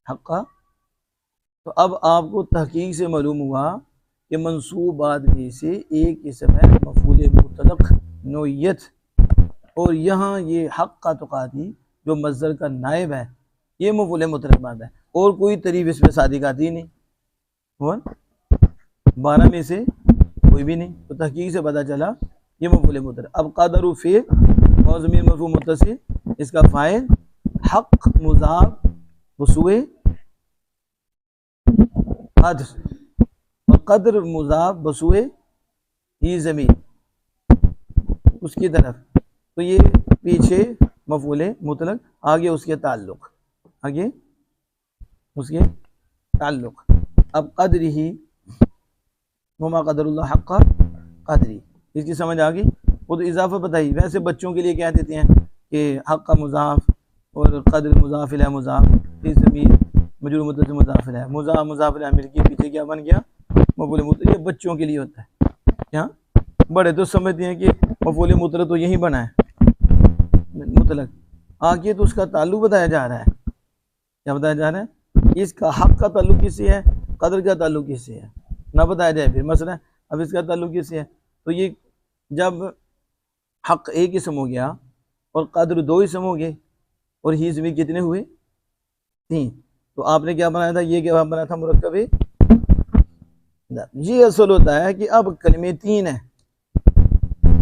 حقا. تو اب آپ کو تحقیق سے معلوم ہوا کہ منصوبات میں سے ایک قسم ہے مفعول مطلق نوعیت، اور یہاں یہ حق کا تقاضی جو مصدر کا نائب ہے یہ مفعول مطلق بات ہے، اور کوئی تعریف اس میں صادق آتی نہیں، اور 12 میں سے کوئی بھی نہیں. تو تحقیق سے پتہ چلا یہ مفعول مطلق. اب قدر فعل اور ضمیر مرفوع متصل، اس کا فاعل حق مضاف بسوئے قدر، اور قدر مضاف بسوئے ہی ضمیر اس کی طرف. تو یہ پیچھے مفعول مطلق، آگے اس کے تعلق، آگے اس کے تعلق. اب قدر ہی وما قدر اللہ حق قدری، اس کی سمجھ آ گئی. وہ تو اضافہ بتائی. ویسے بچوں کے لیے کہہ دیتے ہیں کہ حق کا مضاف اور قدر مضاف الیہ مضاف اس ضمیر مجرور متصل مضاف الیہ مضاف الیہ مل کے پیچھے کیا بن گیا مفعول مطلق. یہ بچوں کے لیے ہوتا ہے. کیا بڑے تو سمجھتے ہیں کہ مفعول مطلق تو یہی بنا ہے مطلق، آگے تو اس کا تعلق بتایا جا رہا ہے. کیا بتایا جا رہا ہے؟ اس کا حق کا تعلق کس سے ہے، قدر کا تعلق کس سے ہے، نہ بتایا جائے پھر مسئلہ. اب اس کا تعلق کس سے ہے؟ تو یہ جب حق ایک اسم ہو گیا اور قدر 2 اسم ہو گئے اور ہی ضمیر کتنے ہوئے 3، تو آپ نے کیا بنایا تھا، یہ کیا بنایا تھا مرکب. یہ اصل ہوتا ہے کہ اب کلمے 3 ہیں،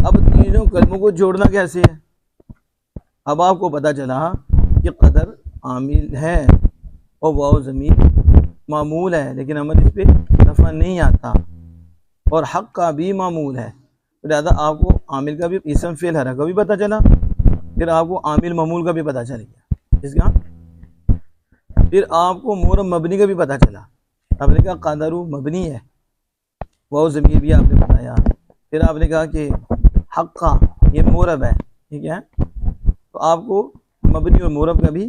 اب تینوں کلموں کو جوڑنا کیسے ہے. اب آپ کو پتہ چلا کہ قدر عامل ہے اور واو ضمیر معمول ہے، لیکن عمل اس پہ رفع نہیں آتا، اور حق کا بھی معمول ہے. لہٰذا آپ کو عامل کا بھی اسم فعل حرکت کا بھی پتہ چلا، پھر آپ کو عامل معمول کا بھی پتہ چل گیا اس کا. پھر آپ کو مورب مبنی کا بھی پتہ چلا. آپ نے کہا قدر مبنی ہے، واو ضمیر بھی آپ نے بتایا. پھر آپ نے کہا کہ حق کا یہ مورب ہے، ٹھیک ہے، تو آپ کو مبنی اور مورب کا بھی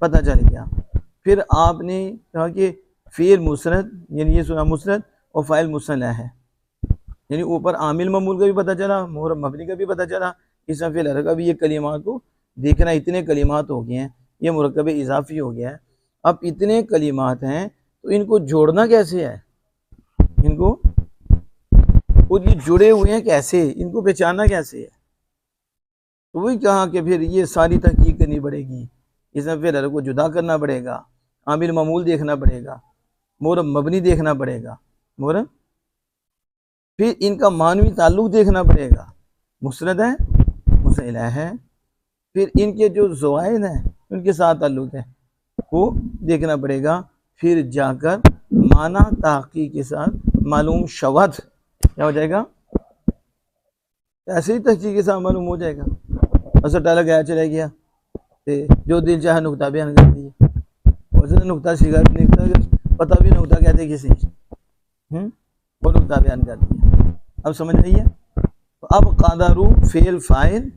پتہ چل گیا. پھر آپ نے کہا کہ فعل مسند، یعنی یہ سنا مسند اور فاعل مسند ہے، یعنی اوپر عامل معمول کا بھی پتہ چلا، مورب مبنی کا بھی پتہ چلا، اسم فعل حرکت کا بھی. یہ کلمات کو دیکھنا، اتنے کلمات ہو گئے ہیں، یہ مرکب اضافی ہو گیا ہے. اب اتنے کلمات ہیں تو ان کو جوڑنا کیسے ہے، ان کو اور یہ جڑے ہوئے ہیں کیسے، ان کو پہچاننا کیسے ہے. تو وہی کہا کہ پھر یہ ساری تحقیق کرنی پڑے گی، اسم فعل حرکت کو جدا کرنا پڑے گا، عامل معمول دیکھنا پڑے گا، مورب مبنی دیکھنا پڑے گا، مورب، پھر ان کا معنوی تعلق دیکھنا پڑے گا، مسند ہے مسئلہ ہے، پھر ان کے جو زوائد ہیں ان کے ساتھ تعلق ہے وہ دیکھنا پڑے گا. پھر جا کر معنی تحقیق کے ساتھ معلوم شود کیا ہو جائے گا، ایسے ہی تحقیق کے ساتھ معلوم ہو جائے گا. اثر ٹالا گیا چلا گیا جو دل چاہے نقطہ بیان کر دیے، اور نقطہ سیکھا پتہ بھی نقطہ کہتے کسی وہ نقطہ بیان کر دیا. اب سمجھ رہی ہے. تو اب قدر فعل فاعل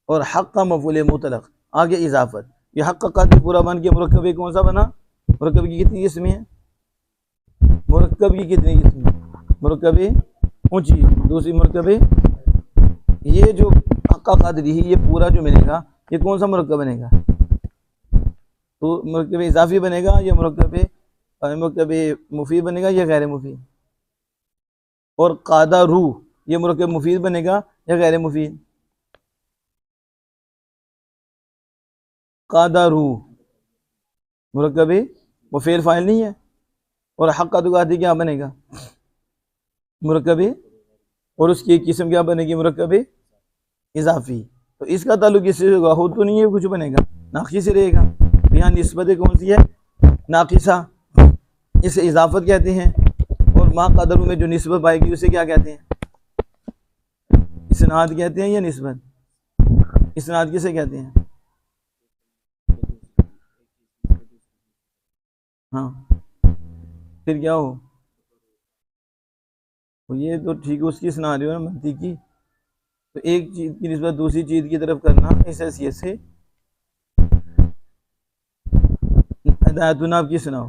اور حق کا مفعول مطلق، آگے اضافت. یہ حق کا قدر پورا بن کے مرکب کون سا بنا، مرکب کی کتنی قسمیں ہیں، مرکب کی کتنی قسمیں، مرکب اونچی، دوسری مرکب. یہ جو حق کا قدر ہی یہ پورا جو ملے گا یہ کون سا مرکب بنے گا، تو مرکب اضافی بنے گا یا مرکب مفید بنے گا یا غیر مفید. اور قدر یہ مرکب مفید بنے گا یا غیر مفید. قدر مرکب وہ فعل فاعل نہیں ہے، اور حق کا تقاضی کیا بنے گا مرکب، اور اس کی ایک قسم کیا بنے گی مرکب اضافی. تو اس کا تعلق اس سے ہوگا، خود تو نہیں ہے کچھ بنے گا، ناقص سے رہے گا. یہاں نسبت کون سی ہے ناقصہ، اسے اضافت کہتے ہیں. اور ما قدر میں جو نسبت پائے گی اسے کیا کہتے ہیں، اسناد کہتے ہیں یا نسبت. اسناد کسے کہتے ہیں، ہاں پھر کیا ہو، یہ تو ٹھیک ہے اس کی سنا رہی ہو نا منطق کی. تو ایک چیز کی نسبت دوسری چیز کی طرف کرنا، اس حیثیت سے ہدایت ناب کی سناؤ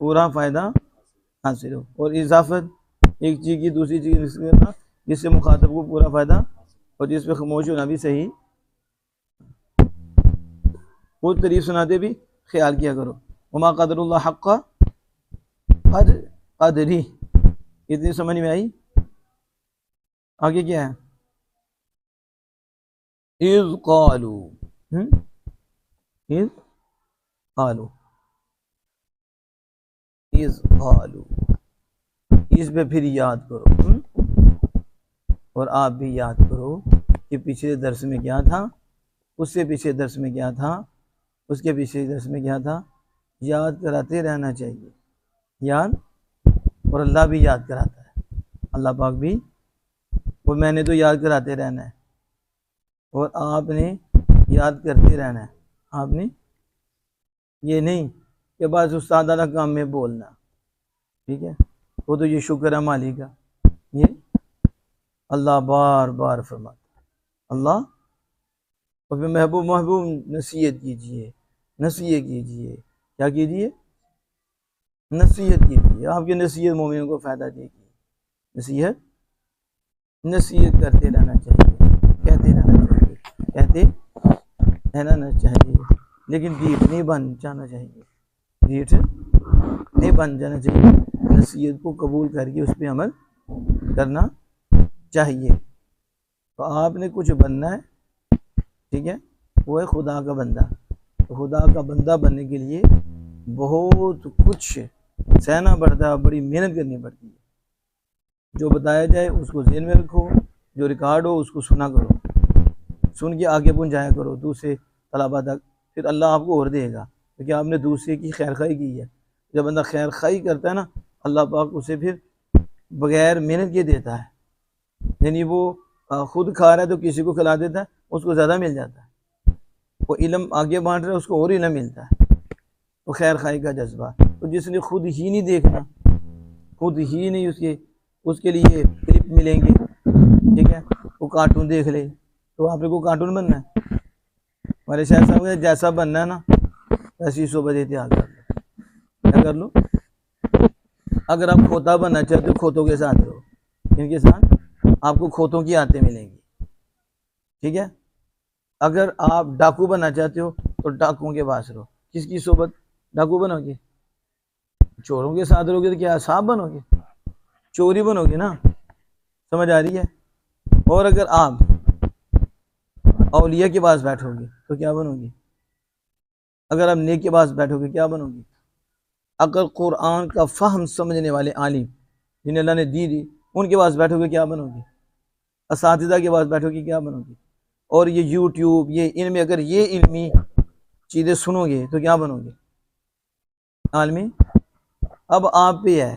پورا فائدہ حاصل ہو. اور اضافت ایک چیز کی دوسری چیز کی نسبت کرنا جس سے مخاطب کو پورا فائدہ، اور جس پہ خاموش ہونا بھی صحیح. خود تعریف سناتے بھی خیال کیا کرو. وما قدر اللہ حق قدری. اتنی سمجھ میں آئی؟ آگے کیا ہے؟ اذ قالوا، اذ قالوا، اذ قالوا، اس پہ پھر یاد کرو. اور آپ بھی یاد کرو کہ پچھلے درس میں کیا تھا، اس سے پیچھے درس میں کیا تھا، اس کے پیچھے درس میں کیا تھا. یاد کراتے رہنا چاہیے. یاد، اور اللہ بھی یاد کراتا ہے. اللہ پاک بھی، اور میں نے تو یاد کراتے رہنا ہے، اور آپ نے یاد کرتے رہنا ہے. آپ نے یہ نہیں کہ بس استادانہ کام میں بولنا، ٹھیک ہے، وہ تو یہ شکر ہے مالی کا. یہ اللہ بار بار فرماتا ہے. اللہ، اور پھر محبوب نصیحت کیجئے، نصیحت کیجئے. کیا کیجئے؟ نصیحت کیجئے. آپ کی نصیحت مومنوں کو فائدہ دے گی. نصیحت کرتے رہنا چاہیے، کہتے رہنا چاہیے، کہتے رہنا چاہیے. لیکن ڈھیٹ نہیں بن جانا چاہیے، ڈھیٹ نہیں بن جانا چاہیے. نصیحت کو قبول کر کے اس پہ عمل کرنا چاہیے. تو آپ نے کچھ بننا ہے، ٹھیک ہے، وہ ہے خدا کا بندہ. خدا کا بندہ بننے کے لیے بہت کچھ سہنا پڑتا ہے، بڑی محنت کرنی پڑتی ہے. جو بتایا جائے اس کو ذہن میں رکھو، جو ریکارڈ ہو اس کو سنا کرو، سن کے آگے پہنچایا کرو دوسرے طلباء تک. پھر اللہ آپ کو اور دے گا، کیونکہ آپ نے دوسرے کی خیر خواہی کی ہے. جب بندہ خیر خواہی کرتا ہے نا، اللہ پاک اسے پھر بغیر محنت کے دیتا ہے. یعنی وہ خود کھا رہا ہے تو کسی کو کھلا دیتا ہے، اس کو زیادہ مل جاتا ہے. وہ علم آگے بانٹ رہا ہے، اس کو اور علم ملتا ہے. وہ خیر خواہی کا جذبہ. تو جس نے خود ہی نہیں دیکھنا، خود ہی نہیں اس کے لیے کلپ ملیں گے، ٹھیک ہے، وہ کارٹون دیکھ لے، تو آپ کو کارٹون بننا ہے. ہمارے شاید صاحب نے جیسا بننا ہے نا ایسی صحبت اختیار کر لو. کیا کر لو؟ اگر آپ کھوتا بننا چاہتے ہو، کھوتوں کے ساتھ رہو. ان کے ساتھ آپ کو کھوتوں کی عادتیں ملیں گی، ٹھیک ہے. اگر آپ ڈاکو بننا چاہتے ہو تو ڈاکوؤں کے پاس رہو. کس کی صحبت؟ ڈاکو بنو گے؟ چوروں کے ساتھ رہو گے تو کیا صاحب بنو گے؟ چوری بنو گے نا. سمجھ آ رہی ہے؟ اور اگر آپ اولیاء کے پاس بیٹھو گے تو کیا بنو گے؟ اگر آپ نیک کے پاس بیٹھو گے کیا بنو گے؟ اگر قرآن کا فہم سمجھنے والے عالم جنہیں اللہ نے دی ان کے پاس بیٹھو گے کیا بنو گے؟ اساتذہ کے پاس بیٹھو گے کیا بنو گے؟ اور یہ یوٹیوب، یہ ان میں اگر یہ علمی چیزیں سنو گے تو کیا بنو گے؟ عالمی. اب آپ پہ ہے،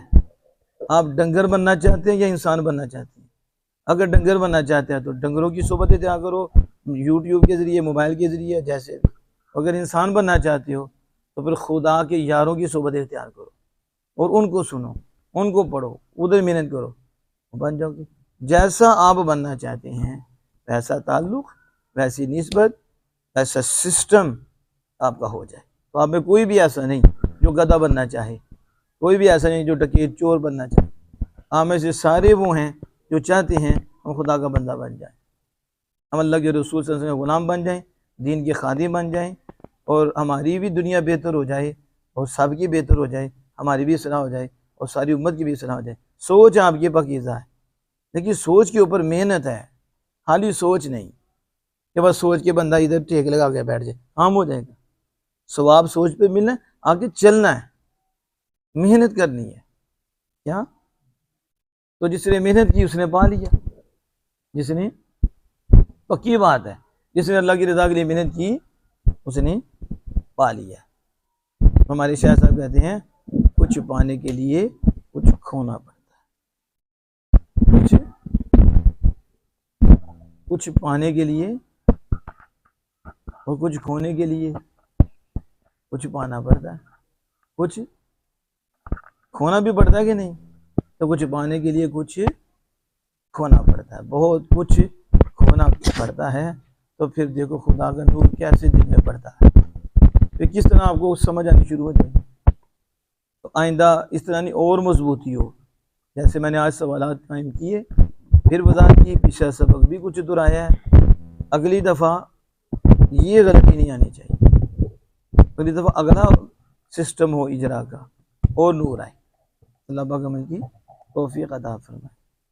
آپ ڈنگر بننا چاہتے ہیں یا انسان بننا چاہتے ہیں؟ اگر ڈنگر بننا چاہتے ہیں تو ڈنگروں کی صحبت اختیار کرو، یوٹیوب کے ذریعے، موبائل کے ذریعے، جیسے بھی. اگر انسان بننا چاہتے ہو تو پھر خدا کے یاروں کی صحبت اختیار کرو، اور ان کو سنو، ان کو پڑھو، ادھر محنت کرو، بن جاؤ گے. جیسا آپ بننا چاہتے ہیں ویسا تعلق، ویسی نسبت، ایسا سسٹم آپ کا ہو جائے. تو آپ میں کوئی بھی ایسا نہیں جو گدھا بننا چاہے، کوئی بھی ایسا نہیں جو ڈکیت چور بننا چاہے. آپ میں سے سارے وہ ہیں جو چاہتے ہیں ہم خدا کا بندہ بن جائیں، ہم اللہ کے رسول صلی اللہ علیہ وسلم کے غلام بن جائیں، دین کے خادم بن جائیں، اور ہماری بھی دنیا بہتر ہو جائے اور سب کی بہتر ہو جائے، ہماری بھی اصلاح ہو جائے اور ساری امت کی بھی اصلاح ہو جائے. سوچ آپ کی پاکیزہ ہے، لیکن سوچ کے اوپر محنت ہے، خالی سوچ نہیں کہ بس سوچ کے بندہ ادھر ٹیک لگا کے بیٹھ جائے، عام ہو جائے گا. ثواب سوچ پہ ملنا ہے، آگے چلنا ہے، محنت کرنی ہے. کیا؟ تو جس نے محنت کی اس نے پا لیا. جس نے، پکی بات ہے، جس نے اللہ کی رضا کے لیے محنت کی اس نے پا لیا. ہمارے شاہ صاحب کہتے ہیں کچھ پانے کے لیے کچھ کھونا پڑتا ہے، کچھ پانے کے لیے اور کچھ کھونے کے لیے کچھ پانا پڑتا ہے، کچھ کھونا بھی پڑتا ہے کہ نہیں؟ تو کچھ پانے کے لیے کچھ کھونا پڑتا ہے، بہت کچھ کھونا پڑتا ہے. تو پھر دیکھو خدا کا نور کیسے دل میں پڑتا ہے، پھر کس طرح آپ کو سمجھ آنی شروع ہو جائے گی. تو آئندہ اس طرح نہیں اور مضبوطی ہو. جیسے میں نے آج سوالات قائم کیے، پھر وضاحت کی، پچھلا سبق بھی کچھ دہرایا ہے. اگلی دفعہ یہ غلطی نہیں آنی چاہیے اگلی دفعہ اگلا سسٹم ہو اجرا کا اور نور آئے۔ اللہ پاک ہمیں کی توفیق عطا فرمائے۔